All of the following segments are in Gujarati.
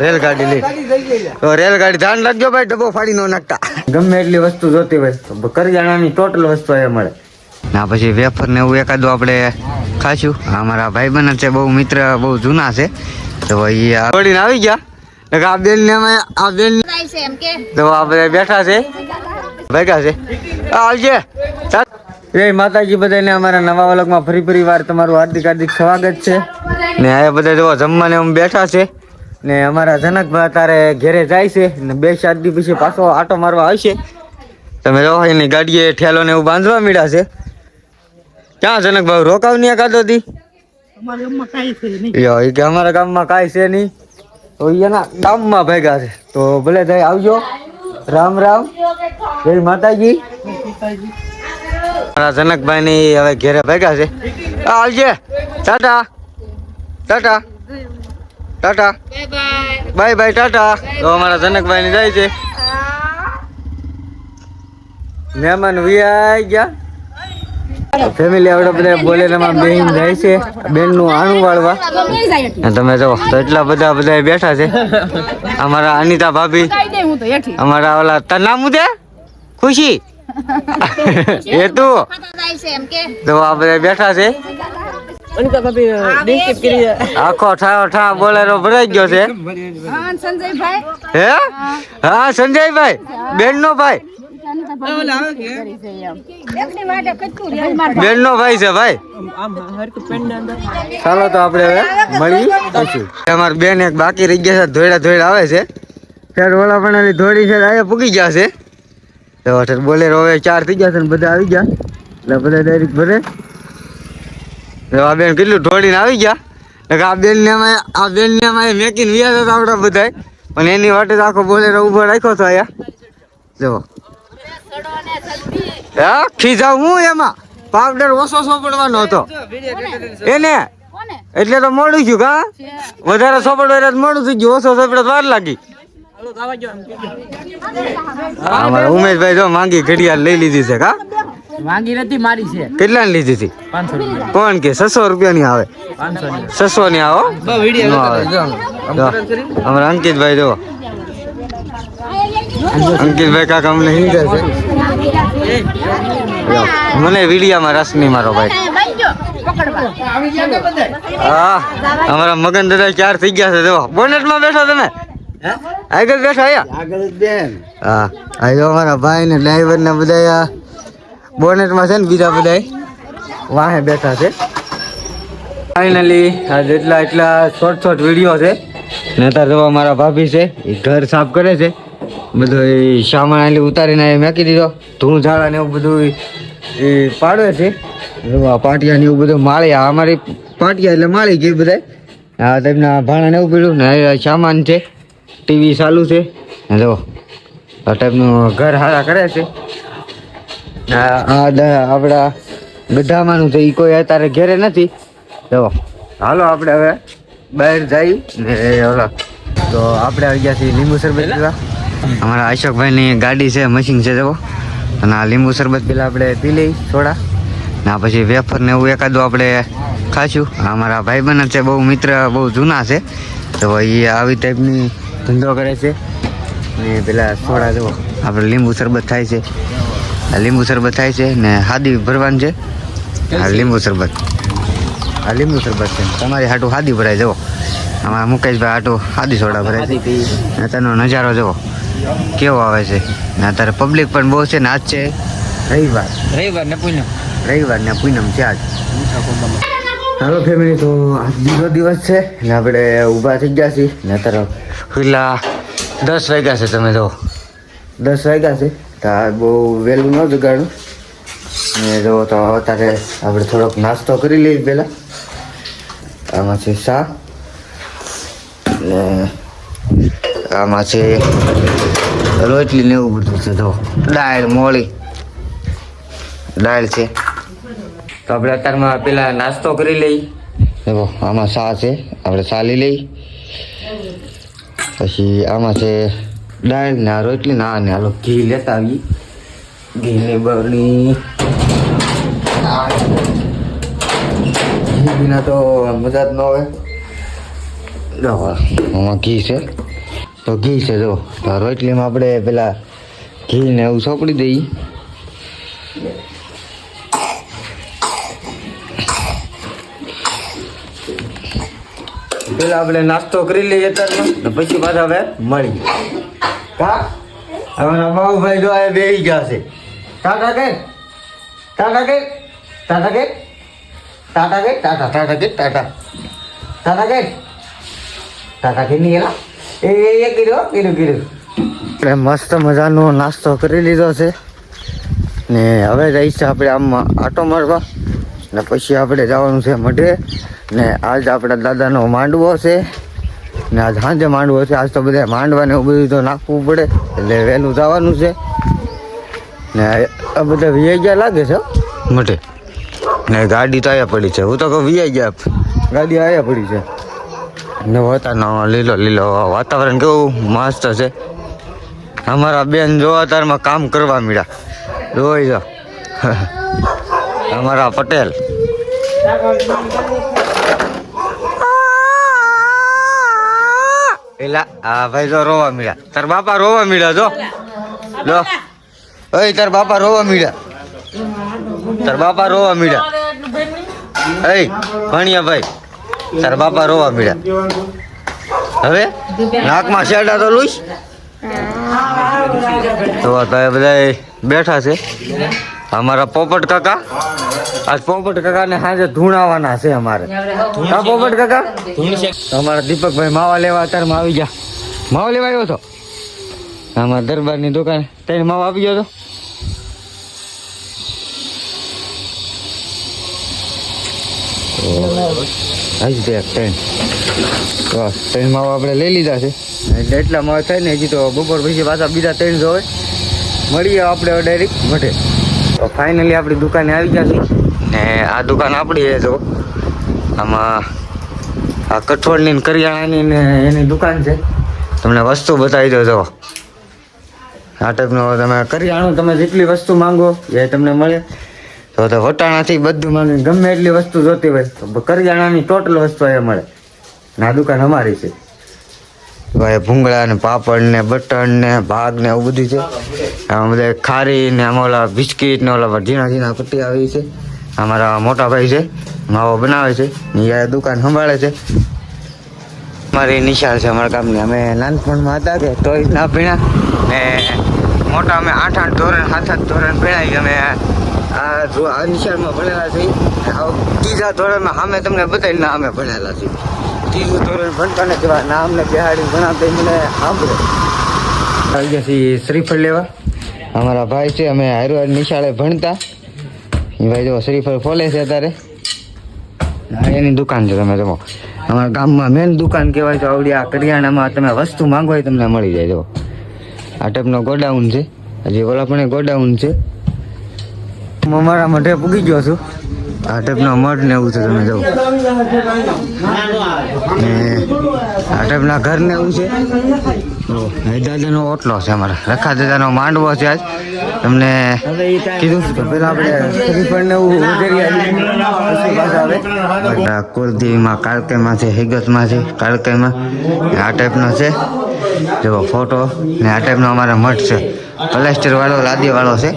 રેલગાડી લઈ તો રેલગાડી ધ્યાન રાખજો ભાઈ, ડબ્બો ફાડી ન નાખતા. ગમે એટલી વસ્તુ જોતી હોય તો કરિયાણાની ટોટલ વસ્તુ અહીંયા મળે. ના પછી વેફર ને એવું એકાદું આપણે ખાશું. અમારા ભાઈબંધ છે, બહુ મિત્ર, બહુ જૂના છે, તો એ છોડીને આવી ગયા. આ બેન ને આ બેન તો આ બધા બેઠા છે, ભેગા છે. આવજે એ માતાજી, બધાને અમારા નવા વ્લોગમાં ફરી વાર તમારું હાર્દિક સ્વાગત છે. ને આ બધા જો જમવાને બેઠા છે. ને અમારા જનકભાઈ તારે ઘેરે જાય છે ને 2-4 દી પછી પાછો આટો મારવા આવશે. તમે જો એની ગાડીએ ઠેલો ને એવું બાંધવા મળ્યા છે. ક્યાં જનકભાઈ રોકાવ નહીં કાઢો દી? અમારા ગામમાં કાંઈ છે નહીં, તો એના ગામમાં ભેગા છે. તો ભલે થાય, આવજો. રામ રામ, જય માતાજી. મારા જનકભાઈ ની હવે ઘેરે ભેગા છે. આવજે. Tata Tata Tata, bye bye, Tata. તો અમારા જનકભાઈ ની જાય છે. મહેમાન વિયા ગયા. ફેમિલી આવડે બધા બોલેરામાં બેન જાય છે, બેન નું આણું વાળવા. તમે જો તો એટલા બધા બેઠા છે. અમારા અનિતા ભાભી, અમારા ઓલા તાર નામ છે ખુશી એ તું, તો આ બધા બેઠા છે. આખો ઠા બોલેરો ભરાઈ ગયો છે. હે હા, સંજયભાઈ બેન નો ભાઈ, બેન નો ભાઈ છે ભાઈ. ચાલો તો આપણે હવે મળી પછી. અમારી બેન એક બાકી રહી ગયા છે, ધોળા આવે છે. ત્યારે ઓલા પણ ધોળી છે, અહીંયા પૂકી ગયા છે. તો બોલેરો હવે 4 થઈ ગયા છે ને બધા આવી ગયા, એટલે બધા ડાયરેક્ટ ભરે. આ બેન કેટલું ઢોળીને આવી ગયા. આ બેન ને મેકીને વ્યા હતા આપડા બધા, પણ એની વાટે આખો બોલેરો ઉભો રાખ્યો હતો અહીંયા. જો ખીજાવ હું એમાં પાવડર ઓછો સોપડવાનો હતો એને, એટલે તો મોડું થયું. કા વધારે સોપડવા મોડું થઈ ગયું, ઓછો સોપડે વાર લાગી. અમારા ઉમેશભાઈ જો માંગી ઘડિયાળ લઈ લીધી છે. કા માંગી નથી, મારી છે. કેટલા ની લીધી હતી? 500 રૂપિયા. કોણ કે 600 રૂપિયા ની આવે? 600 ની આવો. અમારા અંકિતભાઈ જો, અંકિતભાઈ કાકા અમને હિંદે છે. મને વિડીયામાં રસ નહીં મારો ભાઈ. હા, અમારા મગન દાદા 4 થઈ ગયા છે. જો બોનેટમાં બેઠા તમે, આગળ બેઠા અહીંયા. હા, આ અમારા ભાઈ ને ડ્રાઈવર ને બધા બોનેટમાં છે ને, બીજા બધા વાહે બેઠા છે. ફાઇનલી એટલા શોર્ટ વિડીયો છે. ને અત્યારે જો અમારા ભાભી છે, એ ઘર સાફ કરે છે. બધું એ સામાન ઉતારીને મેકી દીધો. ધૂળ ઝાડા ને એવું બધું એ પાડવે છે. પાટિયા ને એવું બધું માળી, અમારી પાટિયા એટલે માળી ગઈ બધા. હા, તેમના ભાણા ને એવું પીડ્યું ને સામાન છે. ટીવી ચાલુ છે. જો આ ટાઈપનું ઘર હારા કરે છે. આપણા ગઢામાંનું છે, એ કોઈ અત્યારે ઘેરે નથી. જો હાલો આપણે હવે બહાર જઈ ને ઓલા, તો આપણે આવી ગયા છીએ લીંબુ શરબત પીવા. અમારા અશોકભાઈની ગાડી છે, મશીન છે. જવો અને આ લીંબુ શરબત પેલા આપણે પી લઈ થોડા, ના પછી વેફર ને એવું એકાદું આપણે ખાશું. અમારા ભાઈબંધ છે, બહુ મિત્ર, બહુ જૂના છે, તો એ આવી ટાઈપની ધંધો કરે છે. ને પેલા થોડા જવો આપણે લીંબુ શરબત થાય છે. આ લીંબુ શરબત થાય છે ને હાદી ભરવાનું છે. આ લીંબુ શરબત છે. તમારી હાટું હાદી ભરાય. જવો અમારા મુકેશભાઈ હાટું હાદી સોડા ભરાય છે. તેનો નજારો જવો કેવો આવે છે. ને અત્યારે પબ્લિક પણ બહુ છે. ને આજ છે રવિવાર ને પૂનમ છે આજ. હાલો ફેમિલી, તો આજ બીજો દિવસ છે ને આપણે ઊભા થઈ ગયા છીએ. ને અત્યારે પેલા 10 વાગ્યા છે. તમે જો 10 વાગ્યા છે, તો બહુ વહેલું ન જગાડું. ને જો તો અત્યારે આપણે થોડોક નાસ્તો કરી લઈએ પહેલાં. આમાં છે શા, ને આમાં છે રોટલી ને એવું બધું છે. જો દાળ, મોળી દાળ છે. તો આપણે અત્યારમાં પેલા નાસ્તો કરી લઈ. જો આમાં શા છે, આપણે શા લઈ લઈ. પછી આમાં છે દાળ ને આ રોટલી ને આ ને હાલો ઘી લેતા આવીએ. ઘીની બરણી ઘી વિના તો મજા જ ન હોય. આમાં ઘી છે. તો ઘી છે જો, તો રોટલીમાં આપણે પેલા ઘી ને એવું સોંપડી દઈએ. પેલા આપણે નાસ્તો કરી લઈએ અત્યારમાં, ને પછી પાછા હવે મળી કા અમારા બાબુભાઈ જો આ બેસી ગયા છે. ટાટા કે ટાટા કે ટાટા કે ટાટા કે ટાટા ટાટા કે ટાટા ટાટા કે ટાટા કે નહીં એ કીધું આપણે મસ્ત મજાનો નાસ્તો કરી લીધો છે ને હવે જઈશું આપણે આમ આટો મારવા ને પછી આપણે જવાનું છે મઢે. ને આજ આપણા દાદાનો માંડવો છે ને આજ સાંજે માંડવો છે. આજ તો બધા માંડવાને એવું બધું તો નાખવું પડે એટલે વહેલું જવાનું છે. ને આ બધા વીઆઈ ગયા લાગે છે મઢે. ને ગાડી તો અહીંયા પડી છે. હું તો કહું વીઆઈ ગયા, ગાડી અહીંયા પડી છે. ને વતાનો લીલો લીલો વાતાવરણ કેવું મસ્ત છે. અમારા બેન જો અત્યારમાં કામ કરવા મળ્યા. જોઈ જો અમારા પટેલ પેલા હા ભાઈ જો રોવા મળ્યા. તાર બાપા રોવા મળ્યા જો લો. ઓય તાર બાપા રોવા મળ્યા. તાર બાપા રોવા મળ્યા. એ ભણ્યા ભાઈ તાર બાપા રોવા મળ્યા. હવે નાકમાં શેડા તો લઈશ. તો બધા બેઠા છે. અમારા પોપટ કાકા, આજ પોપટ કાકાને સાંજે ધૂણાવાના છે અમારે. હા પોપટ કાકા, અમારા દીપકભાઈ માવા લેવા અત્યારમાં આવી ગયા. માવા લેવા આવ્યો હતો અમારા દરબારની દુકાને. તઈને માવા આવી ગયો હતો. ત્રણ માવા આપણે લઈ લીધા છે. એટલા માવા થાય ને હજી તો બપોર પછી પાછા બીજા 3 જોવે. મળીએ આપણે ડાયરેક્ટ મઢે. તો ફાઇનલી આપણી દુકાને આવી ગયા છે ને આ દુકાન આપણી છે. જો આમાં આ કઠોળની કરિયાણાની ને એની દુકાન છે. તમને વસ્તુ બતાવી દો. જો આ ટાઈપનો તમે કરિયાણું તમે જેટલી વસ્તુ માંગો એ તમને મળે. તો વટાણાથી બધું માંગે, ગમે એટલી વસ્તુ જોતી હોય તો કરિયાણાની ટોટલ વસ્તુ એ મળે. ને આ દુકાન અમારી છે ભાઈ. ભૂંગળા ને પાપડ ને બટન ને ભાગ ને એવું બધું છે. આમાં બધા ખારી ને આમાં ઓલા બિસ્કીટ ને ઓલા ઝીણા ઝીણા પટ્ટી આવી છે. અમારા મોટા ભાઈ છે, માવો બનાવે છે ને એ દુકાન સંભાળે છે. અમારી નિશાળ છે અમારા ગામની. અમે નાનપણમાં હતા કે તોય ના ભણ્યા ને મોટા અમે 8-8 ધોરણ 7-7 ધોરણ ભણાવી. અમે આ નિશાળમાં ભણેલા છીએ. ત્રીજા ધોરણમાં સામે તમને બતાવી ના અમે ભણેલા છીએ. ત્રીજું ધોરણ ભણતા ને કેવા ના અમને બિહાડી ભણાવતા મને સાંભળે. આવી ગયા છીએ શ્રીફળ લેવા. અમારા ભાઈ છે, અમે હારવાર નિશાળે ભણતા. એ ભાઈ જો શ્રીફળ ખોલે છે અત્યારે. એની દુકાન છે. તમે જુઓ અમારા ગામમાં મેન દુકાન કહેવાય તો આવડી. આ કરિયાણામાં તમે વસ્તુ માંગો હોય તમને મળી જાય. જો આ ટાઈપનો ગોડાઉન છે. હજી ઓલા પણ ગોડાઉન છે. અમારા મઢે પૂગી ગયો છું. આ ટાઈપનો મઠ ને એવું છે. તમે જુઓ ને આ ટાઈપના ઘર ને એવું છે. દાદાનો ઓટલો છે અમારા. રખા દાદાનો માંડવો છે. આજ તમને કીધું તો પેલા આપણે શ્રીફળ ને એવું વગેરે કુલદેવીમાં કાળકેમાં છે, હિગતમાં છે, કાળકેમાં આ ટાઈપનો છે. જો ફોટો ને આ ટાઈપનો અમારા મઠ છે. પ્લાસ્ટર વાળો લાદી વાળો છે.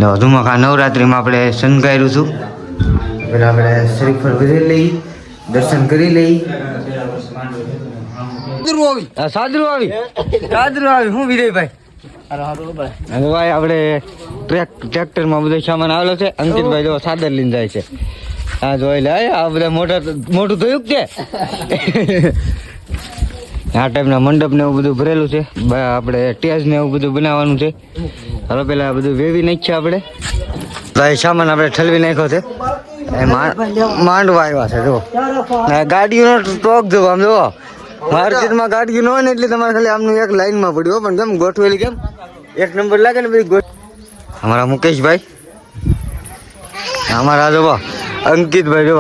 જો વધુમાં નવરાત્રિમાં આપણે શણગાર્યું છું. પેલા આપણે શ્રીફળ ભરી લઈ, દર્શન કરી લઈ. સાદરું આવી હું વિજયભાઈ. અને ભાઈ આપણે ટ્રેક્ટરમાં બધો સામાન આવેલો છે. અંકિતભાઈ જો સાદર લઈને જાય છે. હા જોઈ લે. આ બધા મોટું થયું છે. આ ટાઈપના મંડપ ને એવું બધું ભરેલું છે. આપણે ટેજ ને એવું બધું બનાવવાનું છે. હવે પેલા બધું વેવી નાખીએ આપણે. ભાઈ સામાન આપણે ઠલવી નાખ્યો છે. માંડવા આવ્યા છે. જો ગાડીઓનો સ્ટોક જો આમ જો માર્કેટમાં ગાડીઓ ન હોય ને એટલે તમારે ખાલી આમનું એક લાઈનમાં પડ્યું. પણ કેમ ગોઠવેલી કેમ એક નંબર લાગે ને બધી. અમારા મુકેશભાઈ, અમારા જો અંકિતભાઈ જો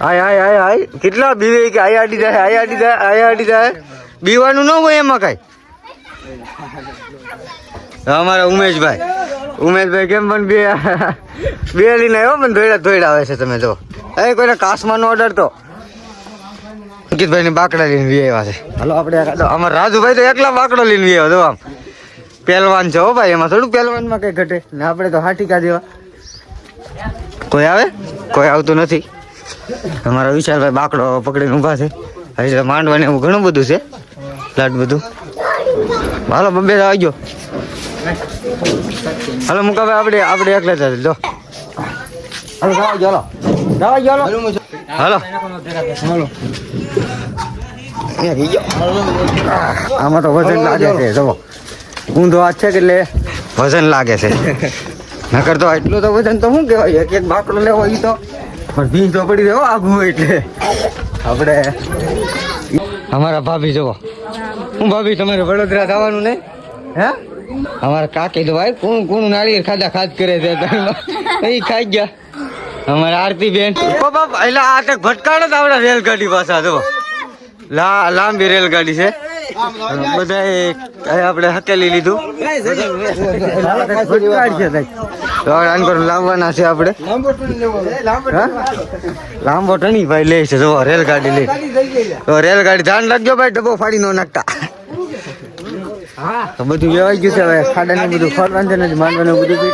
આય કેટલા બીવે કે આયા આડી જાય. બીવાનું ન હોય એમાં કાંઈ. અમારા ઉમેશભાઈ કેમ પણ બે લઈને આવ્યો પણ ધોઈડા આવે છે. તમે જો એ કોઈને કાસમાં નો ઓર્ડર તો અંકિતભાઈ ને બાકડા લઈને વી આવ્યા છે. હાલો આપણે અમારા રાજુભાઈ તો એકલા બાકડો લઈને વી આવ્યો. આમ પહેલવાન છે હો ભાઈ, એમાં થોડું પહેલવાનમાં કઈ ઘટે ને. આપણે તો હાટીકા જેવા. કોઈ આવે? કોઈ આવતું નથી. અમારા વિશાલભાઈ બાકડો પકડીને ઊભા છે. હજી માંડવાને એવું ઘણું બધું છે, લાટ બધું. હાલો બબ્બે આવી ગયો. હાલો મુકાભાઈ આપણે એકલા જ જો. હાલો જવા ગયો. હાલો હાલો આમાં તો વજન લાગે છે. જુઓ ઊંધો હાથ છે એટલે વજન લાગે છે. નકર તો એટલું તો વજન તો શું કહેવાય, એક બાકડો લેવો એ તો પણ ભીંજ તો પડી દેવો આઘું એટલે. આપણે અમારા ભાભી જુઓ. હું ભાભી તમારે વડોદરા જવાનું નહીં હે? અમારા કાકી તો ભાઈ કોણ નાળિયેર ખાધા કરે છે એ ખાઈ ગયા. અમારા આરતી બેન એટલે આ તો ભટકાડે તો આપડે રેલગાડી પાછા જો લાંબી રેલગાડી છે. બધા આપણે હકેલી લીધું. લાવવાના છે આપણે લાંબો ટણી ભાઈ લે છે. જો રેલગાડી લઈ તો રેલગાડી ધ્યાન રાખજો ભાઈ, ડબ્બો ફાડી ન નાખતા. બધું વેવાઈ ગયું છે હવે. ખાડા ને બધું ફરવાનું છે ને માંડવાનું બધું.